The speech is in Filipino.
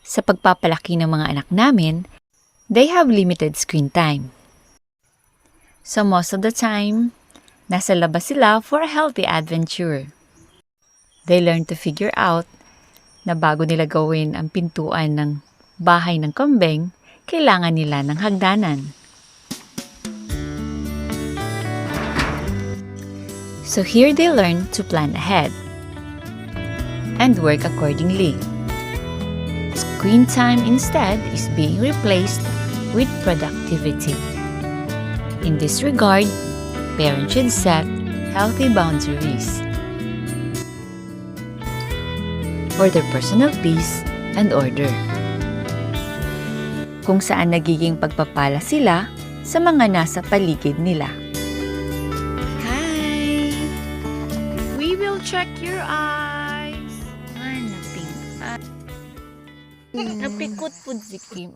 Sa pagpapalaki ng mga anak namin, they have limited screen time. So most of the time, nasa labas sila for a healthy adventure. They learn to figure out na bago nila gawin ang pintuan ng bahay ng kambing, kailangan nila ng hagdanan. So here they learn to plan ahead and work accordingly. Screen time instead is being replaced with productivity. In this regard, parents should set healthy boundaries for their personal peace and order, kung saan nagiging pagpapala sila sa mga nasa paligid nila. Hi! We will check your eyes. Napikot po si Kim.